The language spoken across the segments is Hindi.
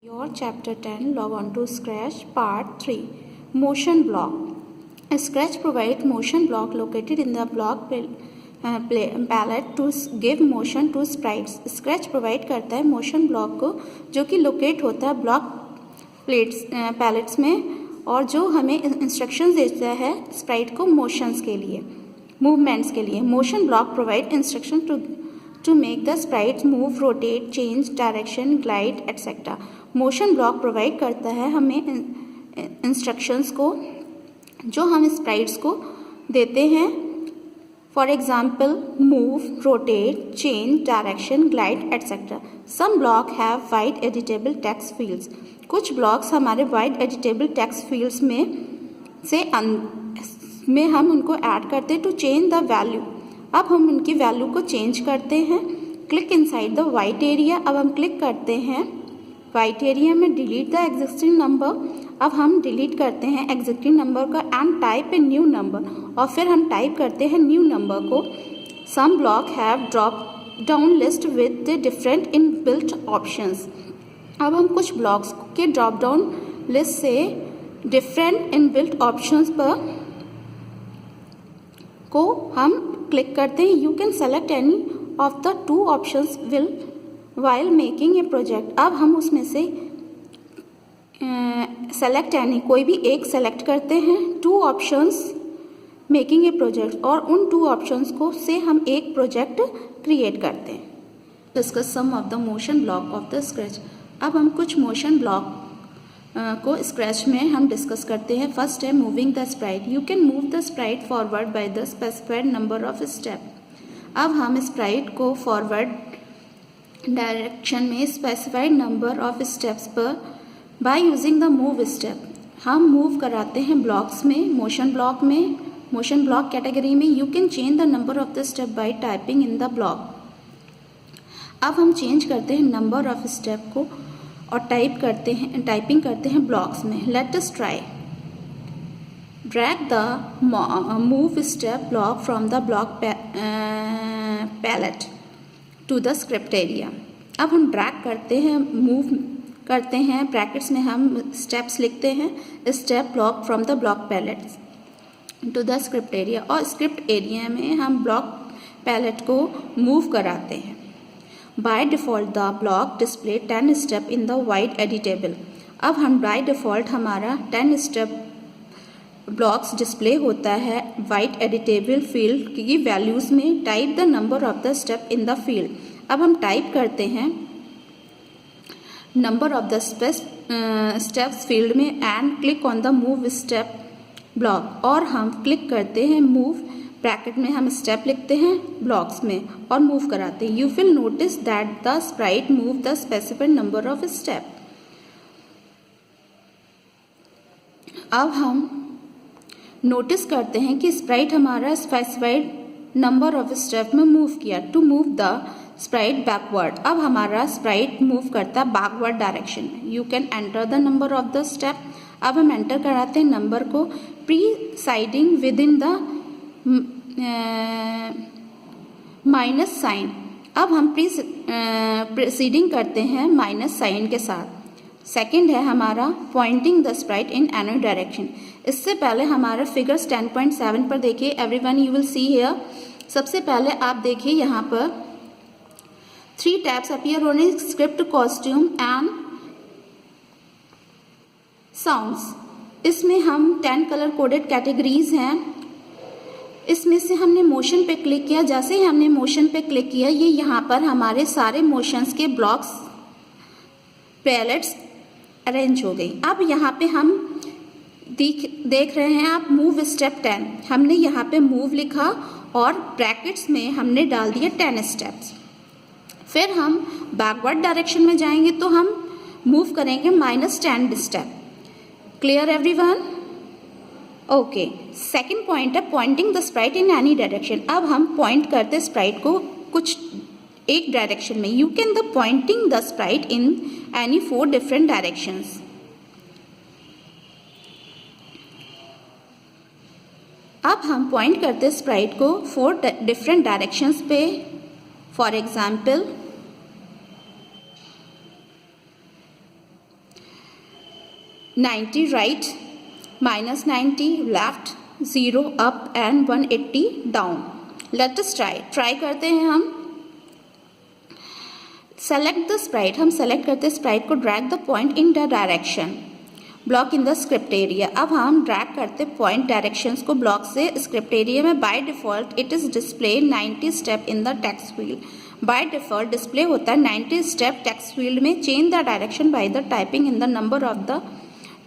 Your chapter 10 log on to Scratch part 3 motion block. Scratch provides motion block located in the block palette to give motion to sprites. Scratch provide करता है motion block को जो कि locate होता है block palettes में और जो हमें instructions देता है sprite को motions के लिए movements के लिए. Motion block provide instruction to make the sprites move, rotate, change direction, glide, etc. Motion block provide करता है हमें इंस्ट्रक्शंस को जो हम स्प्राइट्स को देते हैं. For example move, rotate, change direction, glide etcetera. Some block have wide editable text fields. कुछ ब्लॉक्स हमारे वाइड एडिटेबल टेक्स्ट फील्ड्स में हम उनको ऐड करते हैं टू चेंज द वैल्यू. अब हम उनकी वैल्यू को चेंज करते हैं. Click inside the white area. अब हम क्लिक करते हैं वाइट एरिया में. Delete the existing number. अब हम डिलीट करते हैं एग्जिस्टिंग नंबर का and type a new number. और फिर हम टाइप करते हैं न्यू नंबर को. Some block have drop down list with the different in built options. अब हम कुछ ब्लॉक्स के ड्रॉप डाउन लिस्ट से डिफरेंट इन बिल्ट ऑप्शंस पर को हम क्लिक करते हैं. You can select any of the two options will while making a project. अब हम उसमें से सेलेक्ट एनी कोई भी एक सेलेक्ट करते हैं. Two options making a project और उन टू ऑप्शंस को से हम एक प्रोजेक्ट क्रिएट करते हैं. Discuss some of the motion block of the scratch. अब हम कुछ मोशन ब्लॉक को स्क्रैच में हम डिस्कस करते हैं. फर्स्ट है moving the Sprite. You can move the Sprite forward by the specified number of step. अब हम स्प्राइट को फॉरवर्ड डायरेक्शन में स्पेसिफाइड नंबर ऑफ स्टेप्स पर by using the move step हम मूव कराते हैं ब्लॉक्स में. मोशन ब्लॉक कैटेगरी में you can change the number of the step by typing in the block. अब हम चेंज करते हैं नंबर ऑफ स्टेप को और टाइपिंग करते हैं ब्लॉक्स में. Let us try. Drag the move step block from the block palette to the script area. अब हम ड्रैग करते हैं, मूव करते हैं, ब्रैकेट्स में हम स्टेप्स लिखते हैं. Step block from the block palette to the script area. और स्क्रिप्ट एरिया में हम ब्लॉक पैलेट को मूव कराते हैं. By default the block display 10 step in the wide editable. अब हम बाय डिफ़ॉल्ट हमारा 10 स्टेप ब्लॉक्स डिस्प्ले होता है वाइड एडिटेबल फील्ड की वैल्यूज़ में. Type the number of the step in the field. अब हम टाइप करते हैं number of the steps field में and click on the move step block. और हम क्लिक करते हैं मूव ब्रैकेट में हम स्टेप लिखते हैं ब्लॉक्स में और मूव कराते हैं. You will notice that the sprite move the specified number of step. अब हम नोटिस करते हैं कि स्प्राइट हमारा स्पेसिफाइड नंबर ऑफ स्टेप में मूव किया. To move the sprite backward. अब हमारा स्प्राइट मूव करता है बैकवर्ड डायरेक्शन में. You can enter the number of the step. अब हम एंटर कराते हैं नंबर को preceding within the minus sign. अब हम प्रीसीडिंग करते हैं माइनस साइन के साथ. सेकेंड है हमारा Poynting the sprite in any direction. इससे पहले हमारा फिगर्स 10.7 पर देखिए. Everyone you will see here. सबसे पहले आप देखिए यहाँ पर 3 टैब्स अपीयर होने स्क्रिप्ट, कॉस्ट्यूम एंड साउंड्स. इसमें हम 10 कलर कोडेड कैटेगरीज हैं. इसमें से हमने मोशन पे क्लिक किया. जैसे ही हमने मोशन पे क्लिक किया ये यहाँ पर हमारे सारे मोशंस के ब्लॉक्स पैलेट्स अरेंज हो गई. अब यहाँ पे हम देख रहे हैं आप मूव स्टेप 10. हमने यहाँ पे मूव लिखा और ब्रैकेट्स में हमने डाल दिया 10 स्टेप्स. फिर हम बैकवर्ड डायरेक्शन में जाएंगे तो हम मूव करेंगे -10 step. Clear everyone? Okay. Second point है pointing the sprite in any direction. अब हम पॉइंट करते स्प्राइट को कुछ एक डायरेक्शन में. You can the Poynting the sprite in any 4 different directions. अब हम पॉइंट करते स्प्राइट को 4 डिफरेंट डायरेक्शंस पे. For example 90 right, -90 left, 0 up and 180 down. Late us try करते हैं हम। सेलेक्ट द स्प्राइट, हम सेलेक्ट करते हैं स्प्राइट को, drag the point in the direction block in the script area. अब हम ड्रैग करते पॉइंट डायरेक्शंस को ब्लॉक से स्क्रिप्ट एरिया में। By default it is display 90 step in the text field. By default display होता है 90 स्टेप टेक्स्ट फील्ड में। Change the direction by the typing in the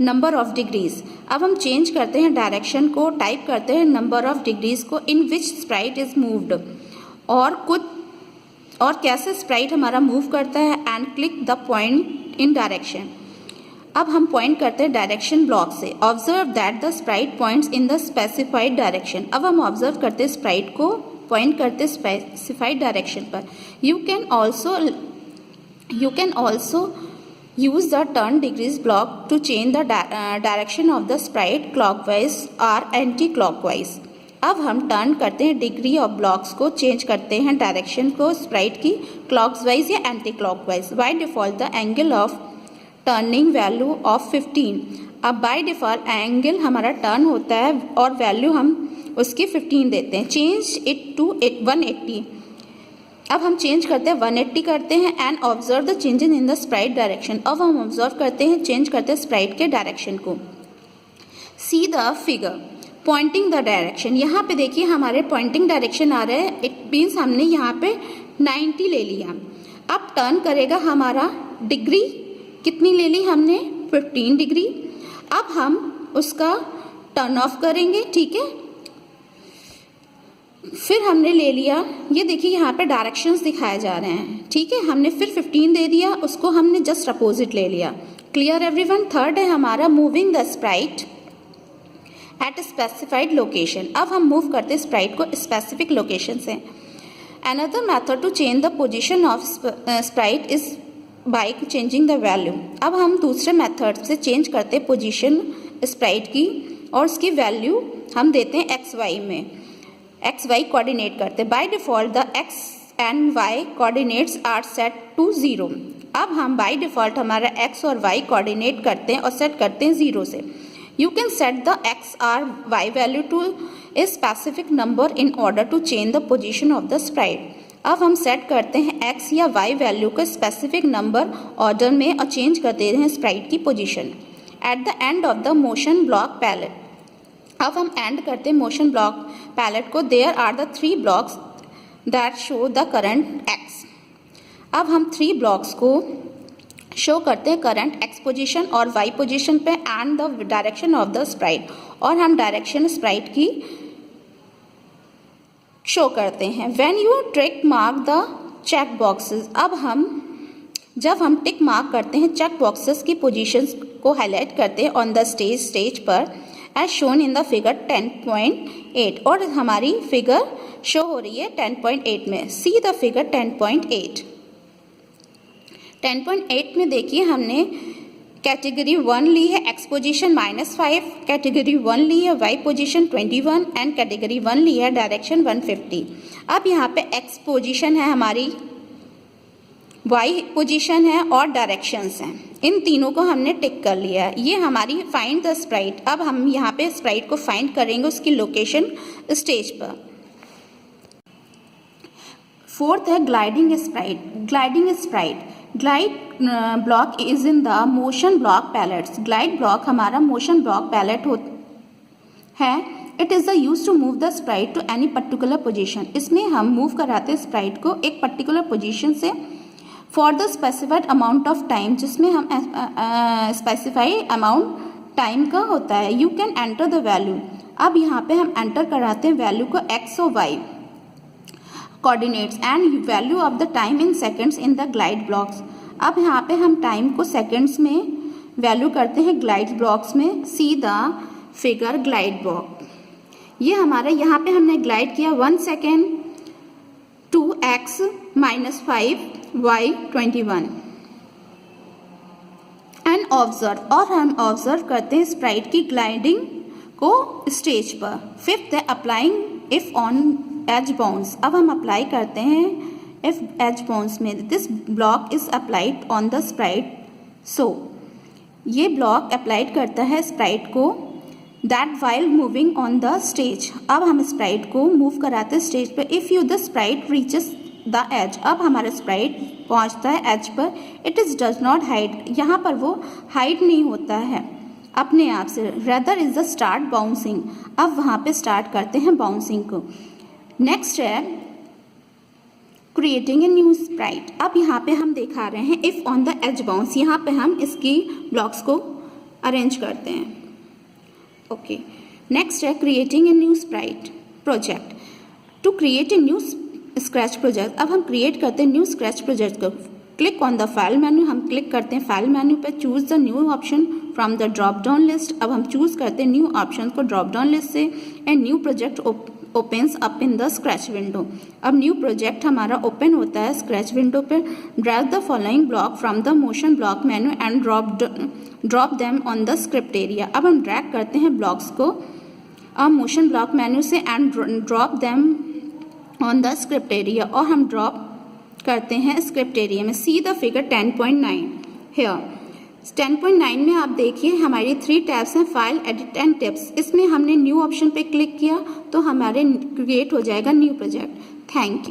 number of degrees. अब हम चेंज करते हैं डायरेक्शन को, टाइप करते हैं नंबर ऑफ डिग्रीज को इन विच स्प्राइट इज मूव्ड, और कैसे स्प्राइट हमारा मूव करता है, and click the point in direction. अब हम पॉइंट करते हैं डायरेक्शन ब्लॉक से। Observe that the Sprite points in the specified direction. अब हम ऑब्जर्व करते हैं स्प्राइट को पॉइंट करते स्पेसिफाइड डायरेक्शन पर। You can also use the turn degrees block to change the direction of the sprite clockwise or anti-clockwise। अब हम टर्न करते हैं डिग्री ऑफ ब्लॉक्स को, चेंज करते हैं डायरेक्शन को स्प्राइट की क्लॉकवाइज या anti clockwise. By default the angle of turning value of 15। अब बाय डिफॉल्ट एंगल हमारा टर्न होता है और वैल्यू हम उसकी 15 देते हैं। Change it to 180। अब हम चेंज करते हैं 180 करते हैं, and observe the changes in the sprite direction. अब हम ऑब्जर्व करते हैं चेंज करते हैं स्प्राइट के डायरेक्शन को। See the figure Poynting the direction. यहाँ पे देखिए हमारे पॉइंटिंग डायरेक्शन आ रहे हैं, इट मीन्स हमने यहाँ पे 90 ले लिया। अब टर्न करेगा हमारा डिग्री कितनी ले ली हमने, 15 डिग्री। अब हम उसका टर्न ऑफ करेंगे, ठीक है। फिर हमने ले लिया, ये देखिए यहाँ पे डायरेक्शंस दिखाए जा रहे हैं, ठीक है। हमने फिर 15 दे दिया, उसको हमने जस्ट अपोजिट ले लिया। Clear everyone. थर्ड है हमारा moving the sprite at specified location. अब हम मूव करते हैं स्प्राइट को स्पेसिफिक लोकेशन से। Another method to change the position of sprite is by changing the value. अब हम दूसरे मेथड से चेंज करते हैं पोजीशन स्प्राइट की, और उसकी वैल्यू हम देते हैं XY में, XY कोऑर्डिनेट करते। By default the X and Y coordinates are set to 0। अब हम बाय डिफॉल्ट हमारा X और Y कोऑर्डिनेट करते हैं और सेट करते हैं 0 से। You can set the X और Y value to a specific number in order to change the position of the sprite. अब हम सेट करते हैं X या Y वैल्यू को स्पेसिफिक नंबर ऑर्डर में और चेंज कर देते हैं स्प्राइट की position. At the end of the motion block palette. अब हम एंड करते हैं मोशन ब्लॉक पैलेट को। There are the 3 blocks that show the current X। अब हम 3 ब्लॉक्स को शो करते हैं करंट X पोजीशन और Y पोजीशन पे, and the direction of the sprite, और हम डायरेक्शन स्प्राइट की शो करते हैं। When you tick mark the check boxes. अब जब हम टिक मार्क करते हैं चेक बॉक्सेस की पोजीशंस को हाईलाइट करते हैं ऑन द स्टेज पर as shown in the figure 10.8, और हमारी फिगर शो हो रही है 10.8 में। See the figure 10.8। 10.8 में देखिए हमने कैटेगरी 1 ली है X पोजीशन -5, कैटेगरी 1 ली है Y पोजीशन 21, एंड कैटेगरी 1 ली है डायरेक्शन 150। अब यहाँ पे X पोजीशन है हमारी, Y पोजीशन है और डायरेक्शंस हैं। इन तीनों को हमने टिक कर लिया है। ये हमारी फाइंड द स्प्राइट। अब हम यहाँ पे स्प्राइट को फाइंड करेंगे उसकी लोकेशन स्टेज पर। फोर्थ है gliding sprite. Gliding sprite, glide block is in the motion block palettes. Glide block हमारा मोशन ब्लॉक पैलेट है। It is the use to move the sprite to any particular position. इसमें हम मूव कराते हैं स्प्राइट को एक पर्टिकुलर पोजीशन से for the specified amount of time, जिसमें हम स्पेसिफाई अमाउंट टाइम का होता है। You can enter the value. अब यहाँ पे हम एंटर कराते हैं वैल्यू को X और Y coordinates and value of the time in seconds in the glide blocks. अब यहाँ पे हम टाइम को सेकंड्स में वैल्यू करते हैं ग्लाइड ब्लॉक्स में। See the figure glide block. ये हमारा यहाँ पे हमने ग्लाइड किया 1 second, 2x -5 y 21 and observe. और हम ऑब्जर्व करते हैं स्प्राइट की ग्लाइडिंग को स्टेज पर। फिफ्थ है applying if on edge bounce. अब हम अप्लाई करते हैं इफ एज बाउंस में। This block is applied on the sprite so ये ब्लॉक अप्लाइड करता है स्प्राइट को that while moving on the stage. अब हम स्प्राइट को मूव कराते हैं स्टेज पर। If you the sprite reaches the edge, अब हमारा स्प्राइट पहुंचता है एज पर। It is does not hide, यहाँ पर वो हाइड नहीं होता है अपने आप से, rather is the start bouncing. अब वहाँ पे स्टार्ट करते हैं बाउंसिंग को। नेक्स्ट है क्रिएटिंग ए न्यू स्प्राइट। अब यहाँ पे हम दिखा रहे हैं if on the edge bounce, यहाँ पे हम इसकी ब्लॉक्स को अरेंज करते हैं। ओके, नेक्स्ट है creating a new sprite project. To create a new scratch project, अब हम क्रिएट करते हैं न्यू स्क्रैच प्रोजेक्ट को। Click on the file menu, हम क्लिक करते हैं फाइल मेन्यू पे, choose the new option from the drop down list. अब हम चूज करते हैं न्यू ऑप्शन को ड्रॉप डाउन लिस्ट से and new project opens up in the scratch window. अब न्यू प्रोजेक्ट हमारा ओपन होता है स्क्रैच विंडो पे। Drag the following block from the motion block menu and drop them on the script area. अब हम ड्रैग करते हैं ब्लॉक्स को मोशन ब्लॉक मेन्यू से and drop them on the script area, और हम ड्रॉप करते हैं स्क्रिप्ट एरिया में। See the figure 10.9 hair. 10.9 में आप देखिए हमारी 3 टैब्स हैं, फाइल, एडिट एंड टिप्स। इसमें हमने न्यू ऑप्शन पे क्लिक किया तो हमारे क्रिएट हो जाएगा न्यू प्रोजेक्ट। Thank you.